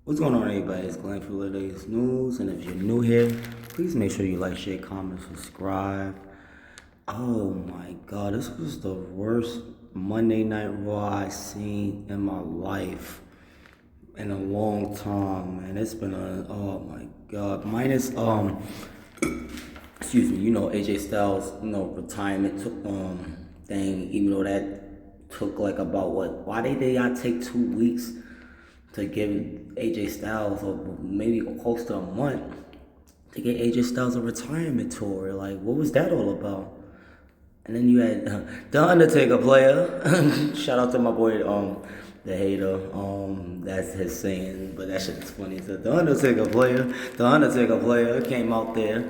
What's going on, everybody? It's Glenn for the latest news, and if you're new here, please make sure you like, share, comment, subscribe. Oh my God, this was the worst Monday Night Raw I seen in my life in a long time, man. It's been oh my God, minus excuse me, AJ Styles, retirement took thing, even though that took like about what? Why did they not take 2 weeks to give AJ Styles, or maybe close to a month, to get AJ Styles a retirement tour? Like, what was that all about? And then you had the Undertaker player. Shout out to my boy, the hater. That's his saying, but that shit is funny. So the Undertaker player came out there,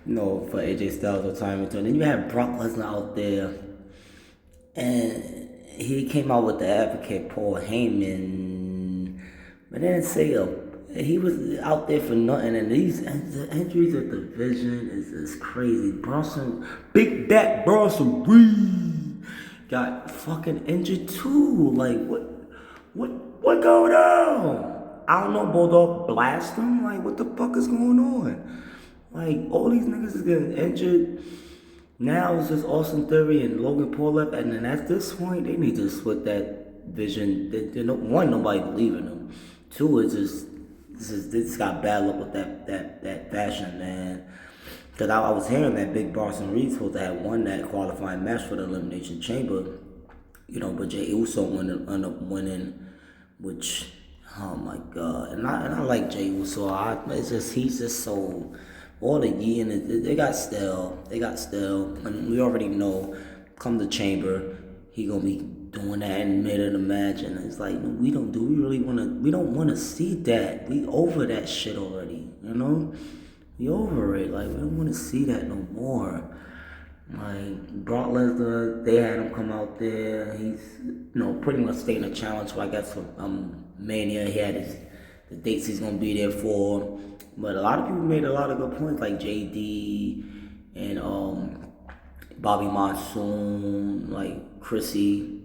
for AJ Styles retirement tour. And then you had Brock Lesnar out there, and he came out with the advocate Paul Heyman, but didn't say he was out there for nothing. And the injuries at the division is crazy. Big Bat Bronson Reed got fucking injured too. Like what going on? I don't know. Bulldog blast him. Like, what the fuck is going on? Like, all these niggas is getting injured. Now it's just Austin Theory and Logan Paul left, and then at this point, they need to split that vision. One, nobody believing them. Two, this got bad luck with that fashion, man. Because I was hearing that Big Bronson Reed supposed to have won that qualifying match for the Elimination Chamber, but Jey Uso ended up winning, which, oh my God. And I like Jey Uso. He's just so, all the year, and they got stale. And we already know, come the Chamber, he gonna be doing that in the middle of the match, and it's like, no, we don't wanna see that. We over that shit already, We over it. Like, we don't wanna see that no more. Like, Brock Lesnar, they had him come out there. He's, pretty much staying a challenge. So I guess for Mania, he had the dates he's gonna be there for. But a lot of people made a lot of good points, like JD and Bobby Monsoon, like Chrissy,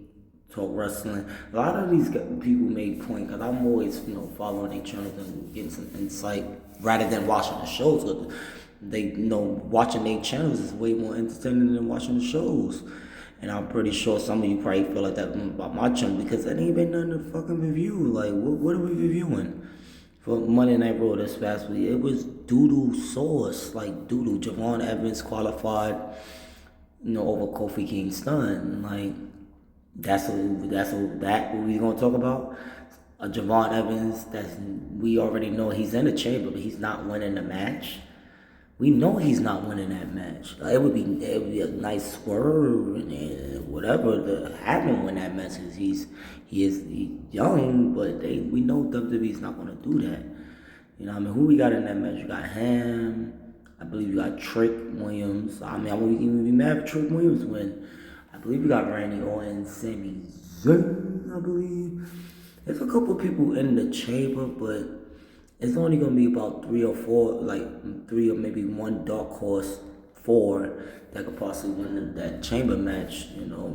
Talk Wrestling. A lot of these people made points, because I'm always, following their channels and getting some insight rather than watching the shows. Cause they watching their channels is way more entertaining than watching the shows. And I'm pretty sure some of you probably feel like that about my channel, because it ain't been nothing to fucking review. Like, what are we reviewing? For Monday Night Raw this past week, it was doodle sauce, like doodle. Javon Evans qualified, over Kofi Kingston. Like, that's what we gonna talk about. Javon Evans, we already know he's in the chamber, but he's not winning the match. We know he's not winning that match. It would be a nice swerve and whatever to have him win that match, because he's young, but we know WWE's not gonna do that. Who we got in that match? You got Ham. I believe you got Trick Williams. I wouldn't even be mad if Trick Williams win. I believe you got Randy Orton, Sami Zayn, I believe. There's a couple people in the chamber, but it's only gonna be about 3 or 4, like 3 or maybe one dark horse, 4 that could possibly win that chamber match.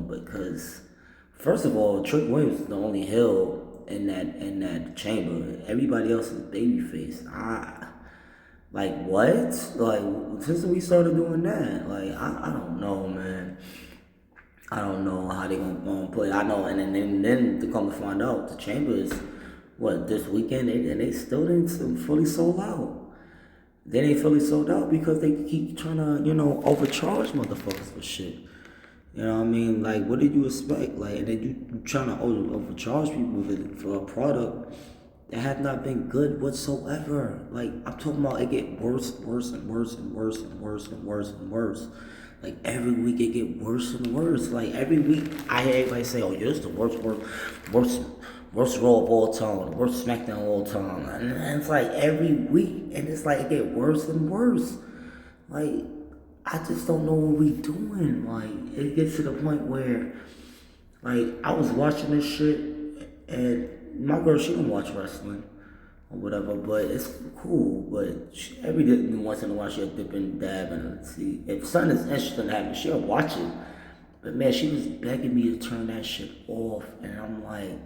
Because first of all, Trick Williams is the only heel in that chamber. Everybody else is babyface. Like, what? Like, since we started doing that, like, I don't know, man. I don't know how they gonna play. I know, and then to come to find out, the chamber is this weekend, and they still didn't fully sold out. They ain't fully sold out because they keep trying to, overcharge motherfuckers for shit. You know what I mean? Like, what did you expect? Like, and then you trying to overcharge people for a product that have not been good whatsoever. Like, I'm talking about, it get worse and worse and worse and worse and worse and worse and worse. Like, every week it get worse and worse. Like, every week I hear everybody say, "Oh, you're just the worst Raw of all time, the worst SmackDown of all time." And it's like every week, and it's like it get worse and worse. Like, I just don't know what we doing. Like, it gets to the point where, like, I was watching this shit, and my girl, she don't watch wrestling or whatever, but it's cool. But every once in a while, she'll dip and dab and see if something is interesting happening. She'll watch it. But man, she was begging me to turn that shit off, and I'm like,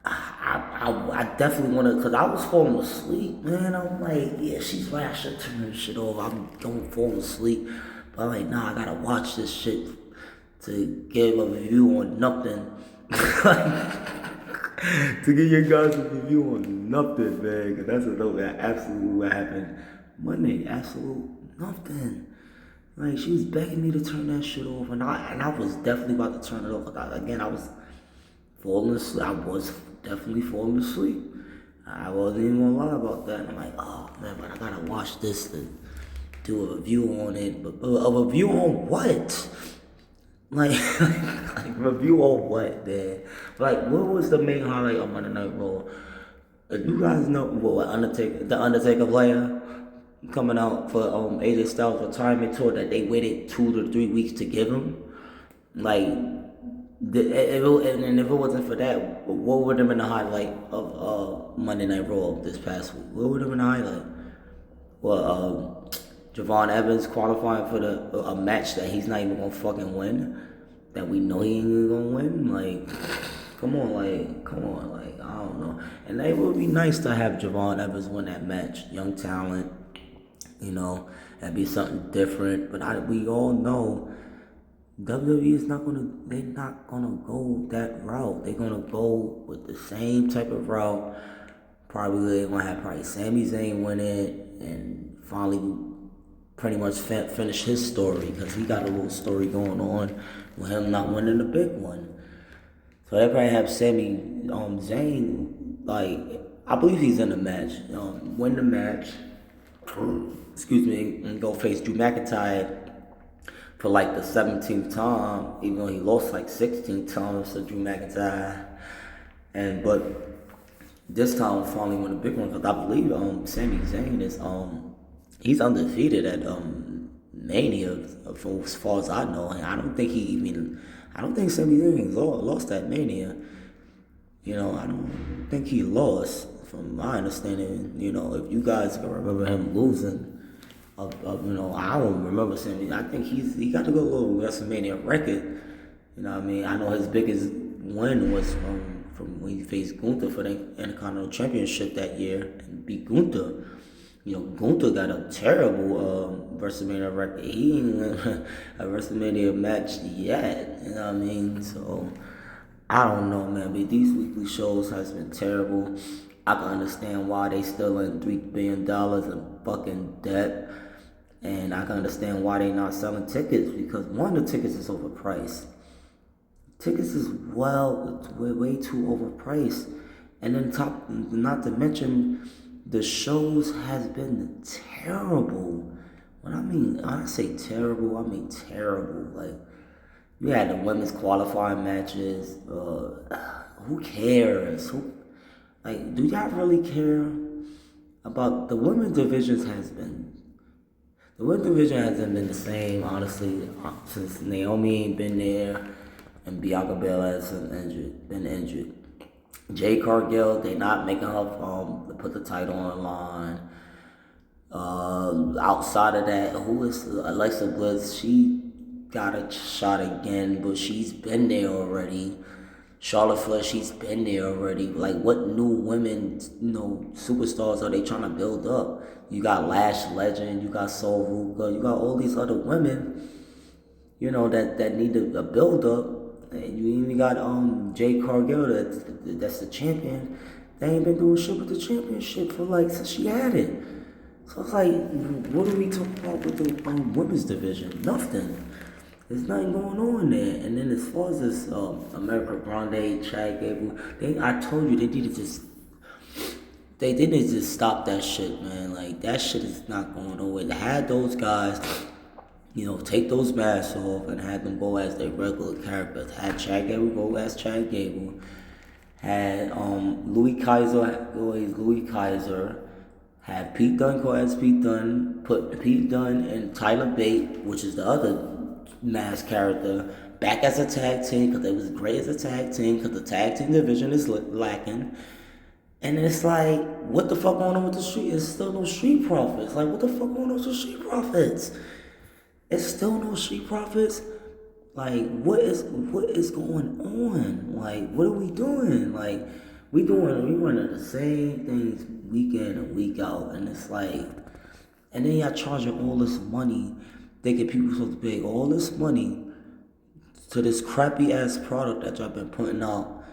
I definitely want to, because I was falling asleep, man. I'm like, yeah, she's right. I should turn this shit off. I'm don't fall asleep. But I'm like, nah, I gotta watch this shit to give a review on nothing. To give you guys a review on nothing, man. Because that's absolutely what happened Monday. Absolute nothing. Like, she was begging me to turn that shit off. And I was definitely about to turn it off. I was falling asleep. I was definitely falling asleep. I wasn't even gonna lie about that. And I'm like, oh man, but I gotta watch this to do a review on it. But a review on what? Like, like review on what, man? Like, what was the main highlight of Monday Night Raw? You guys know what the Undertaker player coming out for AJ Styles retirement tour that they waited 2 to 3 weeks to give him. Like, and if it wasn't for that, what would have been the highlight of Monday Night Raw this past week? What would have been the highlight? Well, Javon Evans qualifying for a match that he's not even gonna fucking win, that we know he ain't even gonna win. Like, come on, like I don't know. And it would be nice to have Javon Evans win that match, young talent. You know, that'd be something different. But we all know WWE is they're not gonna go that route. They're gonna go with the same type of route. Probably they're gonna have Sami Zayn win it and finally pretty much finish his story, because he got a little story going on with him not winning the big one. So they probably have Sami Zayn, like, I believe he's in the match, win the match, excuse me, and go face Drew McIntyre for like the 17th time, even though he lost like 16 times to Drew McIntyre. But this time finally won a big one, because I believe Sami Zayn is he's undefeated at Mania, as far as I know. And I don't think Sami Zayn lost at Mania. You know, I don't think he lost, from my understanding. You know, if you guys can remember him losing, you know, I don't remember Sami. I think he got to go a little WrestleMania record. You know what I mean? I know his biggest win was from when he faced Gunther for the Intercontinental Championship that year and beat Gunther. You know, Gunther got a terrible WrestleMania record. He ain't won a WrestleMania match yet. You know what I mean? So, I don't know, man. But these weekly shows has been terrible. I can understand why they still in $3 billion in fucking debt. And I can understand why they not selling tickets, because one, the tickets is overpriced. Tickets is way too overpriced. And then not to mention, the shows has been terrible. When I say terrible, I mean terrible. Like, you had the women's qualifying matches. Who cares? Do y'all really care about the women's divisions? The women's division hasn't been the same, honestly, since Naomi ain't been there and Bianca Belair has been injured. Jade Cargill, they not making her to put the title on the line. Outside of that, who is Alexa Bliss? She got a shot again, but she's been there already. Charlotte Flair, she's been there already. Like, what new women, superstars are they trying to build up? You got Lash Legend, you got Soul Ruka, you got all these other women, that need a build up. And you even got Jade Cargill, that's the champion. They ain't been doing shit with the championship since she had it. So it's like, what are we talking about with the women's division? Nothing. There's nothing going on there. And then as far as this America Grande, Chad Gable, I told you they didn't just stop that shit, man. Like, that shit is not going nowhere. They had those guys, take those masks off and had them go as their regular characters. Had Chad Gable go as Chad Gable. Had Louis Kaiser. Had Pete Dunne go as Pete Dunne. Put Pete Dunne and Tyler Bate, which is the other masked character, back as a tag team, because they was great as a tag team, because the tag team division is lacking. And it's like, what the fuck going on with the street? It's still no Street Profits. Like, what the fuck going on with the Street Profits? It's still no Street Profits. Like, what is going on? Like, what are we doing? Like, we running the same things week in and week out, and it's like, and then y'all charging all this money, thinking people supposed to pay all this money to this crappy ass product that y'all been putting out,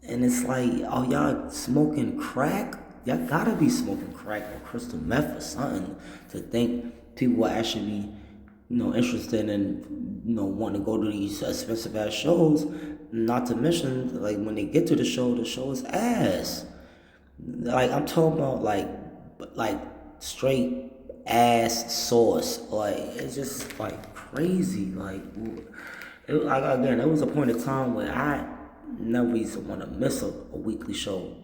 and it's like, oh, y'all smoking crack? Y'all gotta be smoking crack or crystal meth or something to think people will actually be, interested in, wanting to go to these expensive ass shows. Not to mention, like, when they get to the show is ass. Like, I'm talking about, like straight ass sauce. Like, it's just like crazy. Like again, there was a point in time where I never used to want to miss a weekly show.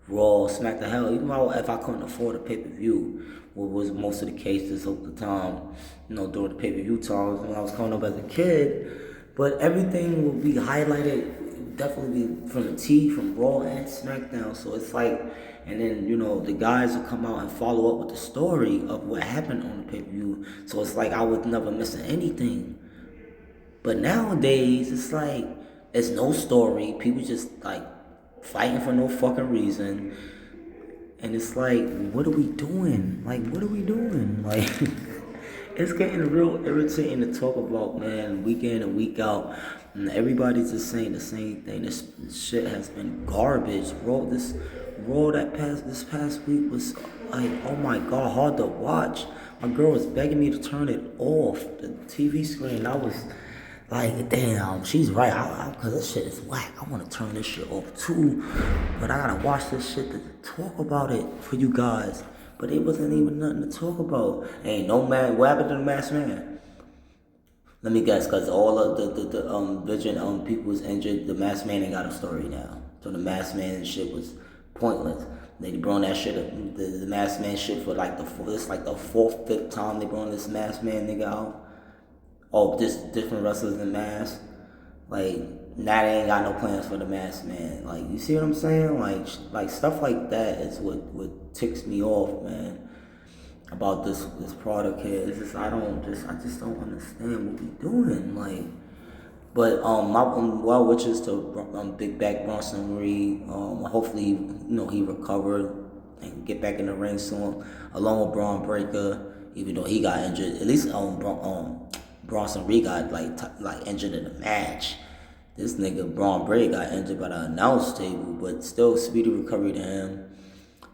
Raw, Smack the Hell, even if I couldn't afford a pay-per-view, what was most of the cases of the time, during the pay-per-view times when I was coming up as a kid. But everything will be highlighted, definitely be from the T, from Raw and SmackDown. So it's like, and then, the guys will come out and follow up with the story of what happened on the pay-per-view. So it's like I was never missing anything. But nowadays, it's like, it's no story. People just, like, fighting for no fucking reason. And it's like, what are we doing? Like, what are we doing? Like, it's getting real irritating to talk about, man, week in and week out. And everybody's just saying the same thing. This shit has been garbage. Raw this past week was like, oh my God, hard to watch. My girl was begging me to turn it off, the TV screen. I was like, damn, she's right. Cause this shit is whack. I want to turn this shit off too, but I gotta watch this shit to talk about it for you guys. But it wasn't even nothing to talk about. Ain't no man. What happened to the masked man? Let me guess, cause all of the Vision people was injured. The masked man ain't got a story now. So the masked man shit was pointless. They brought that shit up, the masked man shit for like the fourth, fifth time they brought this masked man nigga out. Oh, just different wrestlers in mask. Like, now they ain't got no plans for the masked man. Like, you see what I'm saying? Like stuff like that is what ticks me off, man, about this product here. It's just I just don't understand what we doing. Like, but my well wishes to Big Back Bronson Reed. Hopefully, he recovered and get back in the ring soon, along with Braun Breaker. Even though he got injured, at least Bronson Reed got like injured in the match. This nigga Braun Breaker got injured by the announce table, but still speedy recovery to him.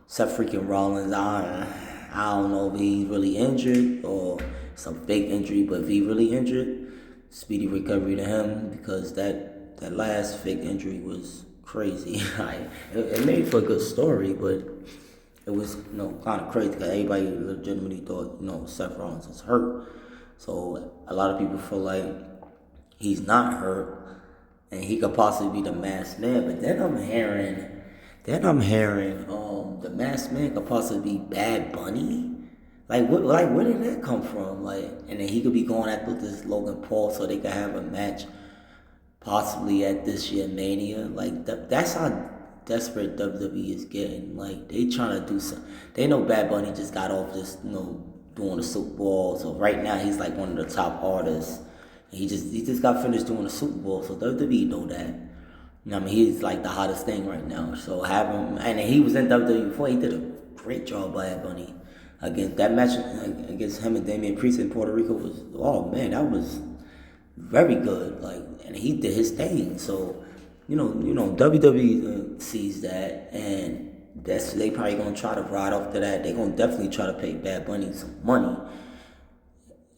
Seth freaking Rollins, I don't know if he's really injured or some fake injury, but if he really injured, speedy recovery to him, because that last fake injury was crazy. It made for a good story, but it was kind of crazy because everybody legitimately thought Seth Rollins was hurt. So a lot of people feel like he's not hurt and he could possibly be the masked man. But then I'm hearing the masked man could possibly be Bad Bunny. Like where did that come from? Like, and then he could be going after this Logan Paul so they could have a match possibly at this year Mania. Like that's how desperate WWE is getting. Like, they trying to do something. They know Bad Bunny just got off this doing the Super Bowl, so right now he's like one of the top artists. And he just got finished doing the Super Bowl, so WWE know that. I mean, he's like the hottest thing right now. So have him, and he was in WWE before. He did a great job by Bad Bunny. Against that match against him and Damian Priest in Puerto Rico was, oh man, that was very good. Like, and he did his thing. So, WWE sees that, and they probably gonna try to ride off to that. They gonna definitely try to pay Bad Bunny some money.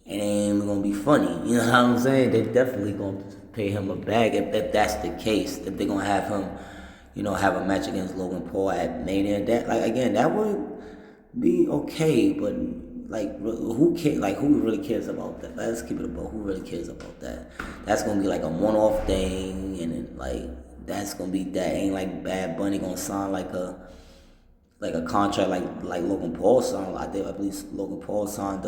It ain't gonna be funny, you know what I'm saying? They definitely gonna pay him a bag if that's the case. If they're gonna have him, have a match against Logan Paul at Mania. That would be okay, but who cares? Like, who really cares about that? Let's keep it about who really cares about that. That's gonna be like a one-off thing, and then that's gonna be that. Ain't like Bad Bunny gonna sign like a contract like Logan Paul signed. I believe Logan Paul signed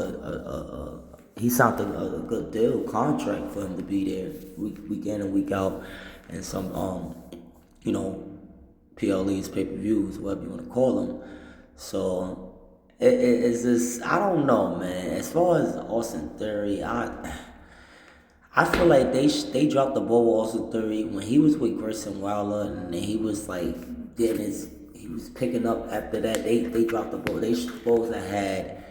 he signed a good deal contract for him to be there week in and week out, and some PLEs, pay-per-views, whatever you want to call them. So it's just, I don't know, man. As far as Austin Theory, I feel like they dropped the ball with Austin Theory when he was with Grayson Waller, and he was like he was picking up after that. They dropped the ball. They supposed to had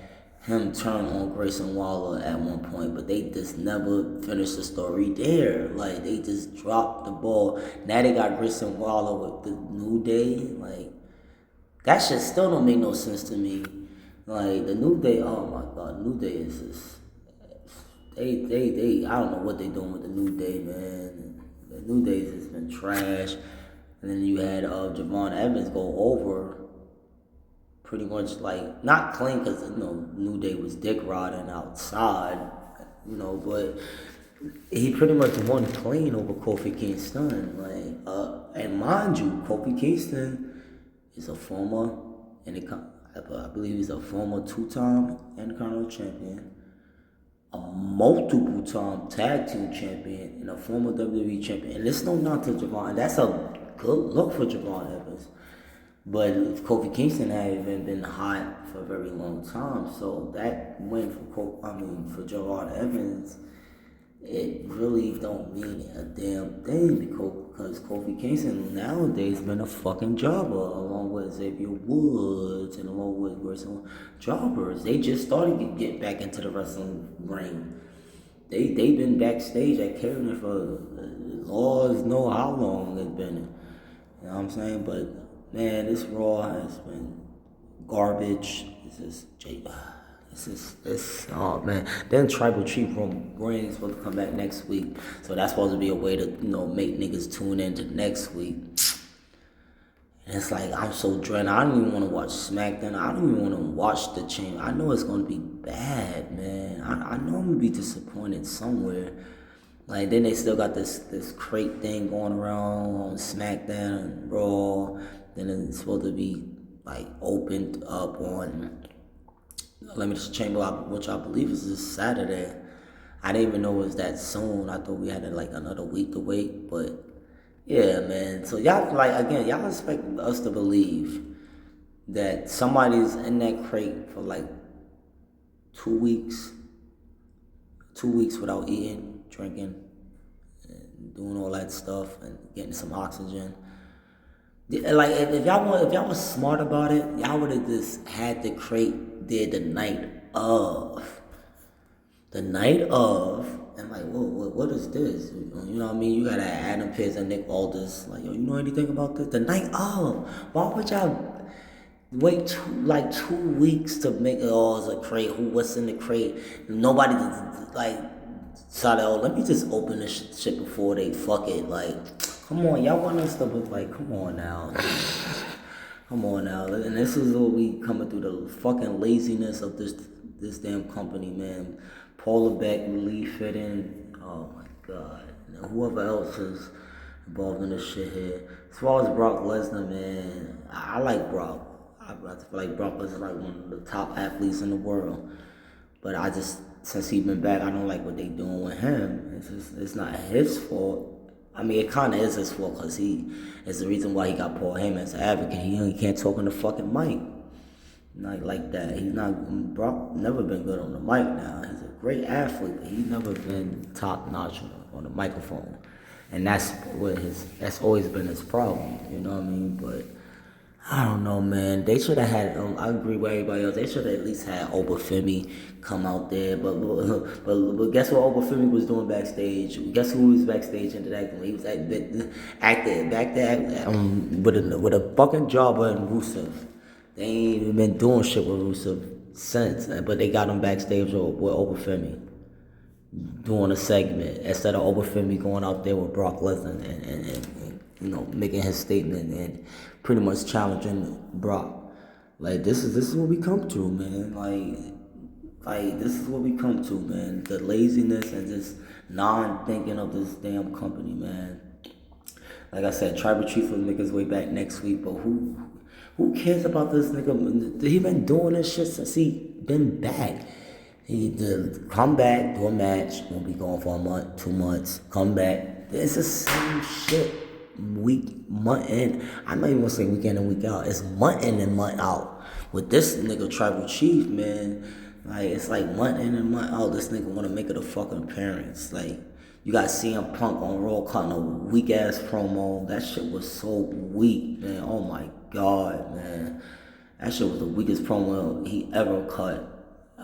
him turn on Grayson Waller at one point, but they just never finished the story there. Like, they just dropped the ball. Now they got Grayson Waller with the New Day. Like, that shit still don't make no sense to me. Like, the New Day, oh my God, New Day is just, they, I don't know what they doing with the New Day, man. The New Day's has been trash. And then you had Javon Evans go over pretty much, like, not clean because, New Day was dick rodding outside, but he pretty much won clean over Kofi Kingston. Like, and mind you, Kofi Kingston is a former, I believe he's a former 2-time Intercontinental champion, a multiple-time tag team champion, and a former WWE champion. And it's no knock to Javon. That's a good look for Javon Evans. But Kofi Kingston hasn't been hot for a very long time. So that win for Javon Evans, it really don't mean a damn thing because Kofi Kingston nowadays been a fucking jobber along with Xavier Woods and along with Grayson jobbers. They just started to get back into the wrestling ring. They've been backstage at Karen for Lord knows how long it's been. You know what I'm saying? But man, this Raw has been garbage. Oh man. Then Tribal Chief Reigns supposed to come back next week. So that's supposed to be a way to, make niggas tune in to next week. And it's like, I'm so dreaded. I don't even want to watch SmackDown. I don't even want to watch the change. I know it's going to be bad, man. I know I'm going to be disappointed somewhere. Like, then they still got this crate thing going around on SmackDown and Raw. Then it's supposed to be, like, opened up on Elimination Chamber, which I believe is this Saturday. I didn't even know it was that soon. I thought we had, like, another week to wait. But, yeah, man. So, y'all expect us to believe that somebody's in that crate for, like, 2 weeks. 2 weeks without eating, drinking, and doing all that stuff and getting some oxygen. Like, if y'all was smart about it, y'all would have just had the crate there the night of. The night of, and like, what is this? You know what I mean? You got Adam Pearce and Nick Aldis. Like, yo, you know anything about this? The night of. Why would y'all wait 2 weeks to make it all as a crate? What's in the crate? Nobody, like, decided, let me just open this shit before they fuck it. Like, come on, y'all want us to look like, come on now. Come on now. And this is what we coming through, the fucking laziness of this damn company, man. Paula Beck, relief fitting. Oh my God. And whoever else is involved in this shit here. As far as Brock Lesnar, man, I like Brock. I feel like Brock Lesnar is like one of the top athletes in the world. But since he's been back, I don't like what they doing with him. It's not his fault. I mean, it kind of is his fault because it's the reason why he got Paul Heyman as an advocate. He can't talk on the fucking mic. Not like that. Brock never been good on the mic now. He's a great athlete, but he's never been top notch on the microphone. And that's always been his problem, you know what I mean? But I don't know, man. They should have had, I agree with everybody else, they should have at least had Obafemi come out there. But guess what Obafemi was doing backstage? Guess who was backstage interacting with? He was acting back there with a fucking jobber and Rusev. They ain't even been doing shit with Rusev since. But they got him backstage with Obafemi doing a segment instead of Obafemi going out there with Brock Lesnar and making his statement and pretty much challenging Brock. Like, this is what we come to, man. Like this is what we come to, man. The laziness and just non-thinking of this damn company, man. Like I said, Tribal Chief will make his way back next week, but who cares about this nigga? He been doing this shit since he been back. He did come back, do a match, won't be gone for a month, 2 months, come back. It's the same shit. Month in. I'm not even gonna say week in and week out. It's month in and month out. With this nigga Tribal Chief, man, like, it's like month in and month out. This nigga wanna make it a fucking appearance. Like, You got CM Punk on Raw cutting a weak ass promo. That shit was so weak, man. Oh my god, man. That shit was the weakest promo he ever cut.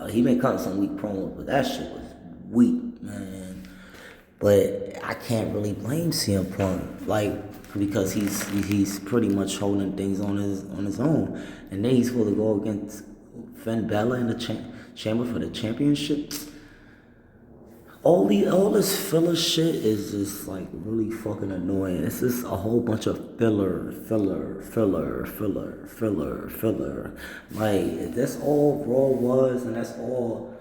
He been cutting some weak promos, but that shit was weak, man. But I can't really blame CM Punk, because he's pretty much holding things on his own, and then he's supposed to go against Finn Balor in the chamber for the championship. All this filler shit is just like really fucking annoying. It's just a whole bunch of filler. Like, if that's all Raw was, and that's all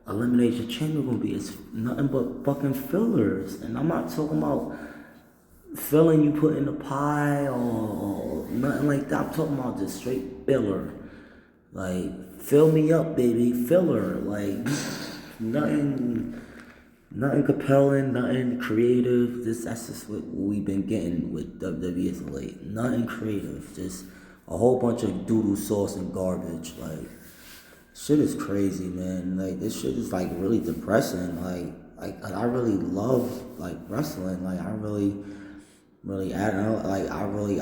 Elimination Chamber gonna be, it's nothing but fucking fillers. And I'm not talking about filling you put in the pie or nothing like that. I'm talking about just straight filler. Like, fill me up, baby, filler. Like, nothing compelling, nothing creative. That's just what we've been getting with WWE as of late. Nothing creative, just a whole bunch of doodle sauce and garbage. Like, shit is crazy, man. Like, this shit is like really depressing. Like I really love like wrestling. Like, I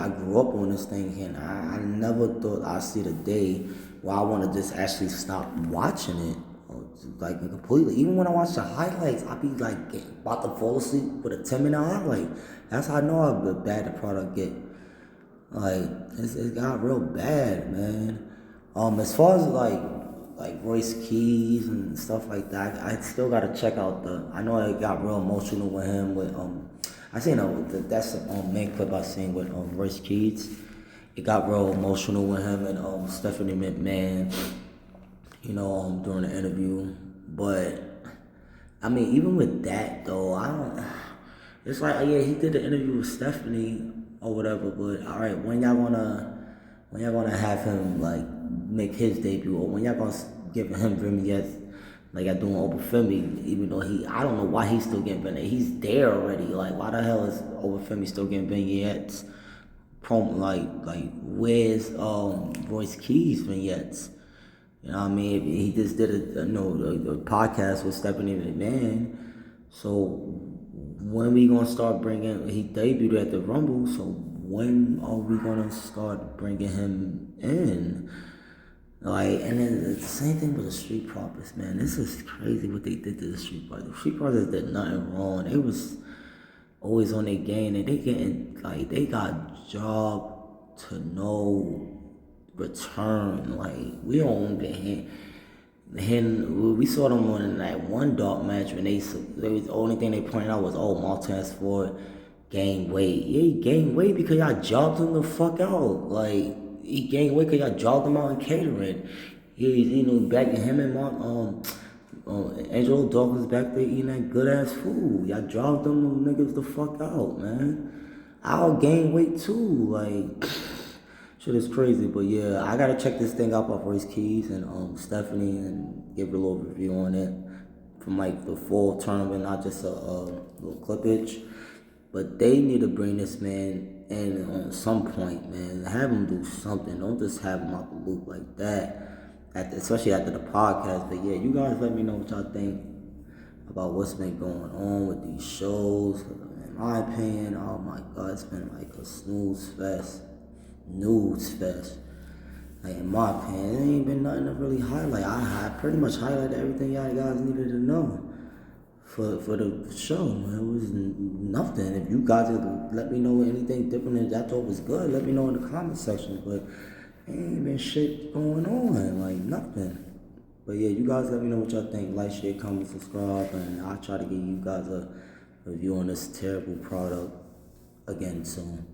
grew up on this thing, and I never thought I'd see the day where I want to just actually stop watching it. Like, completely. Even when I watch the highlights, I be like about to fall asleep with a 10-minute highlight. That's how I know how bad the product get. Like, it got real bad, man. As far as like Royce Keys and stuff like that, I still gotta check out I know it got real emotional with him with I seen that's the main clip I seen with Royce Keys. It got real emotional with him and Stephanie McMahon. During the interview. But, I mean, even with that, though, it's like, yeah, he did the interview with Stephanie or whatever, but, all right, when y'all gonna have him, like, make his debut, or when y'all gonna give him vignettes, like I doing Obafemi, even though I don't know why he's still getting vignettes. He's there already. Like, why the hell is Obafemi still getting vignettes? Like, where's, Royce Keys vignettes? You know what I mean? He just did a podcast with Stephanie McMahon. So when we gonna start he debuted at the Rumble, so when are we gonna start bringing him in? Like, and then the same thing with the Street Profits, man. This is crazy what they did to the Street Profits. The Street Profits did nothing wrong. They was always on their game, and they got job to no return. Like, we don't get we saw them on that one dark match when the only thing they pointed out was, Martinez Ford gained weight. Yeah, he gained weight because y'all jobbed him the fuck out. Like, he gained weight because y'all jobbed him out in catering. He's back in him and Angelo Dawkins back there eating that good ass food. Y'all jobbed them niggas the fuck out, man. I'll gain weight too. Like, shit is crazy, but yeah, I gotta check this thing out off Royce Keys and Stephanie and give a little review on it from like the full tournament, not just a little clippage. But they need to bring this man in on some point, man. Have him do something. Don't just have him out the loop like that, especially after the podcast. But yeah, you guys let me know what y'all think about what's been going on with these shows. In my opinion, oh my God, it's been like a snooze fest. Like, in my opinion, there ain't been nothing to really highlight. I pretty much highlighted everything y'all guys needed to know for the show. It was nothing. If you guys let me know anything different that I thought was good, let me know in the comment section. But ain't been shit going on, like nothing. But yeah, you guys let me know what y'all think. Like, share, comment, subscribe, and I'll try to give you guys a review on this terrible product again soon.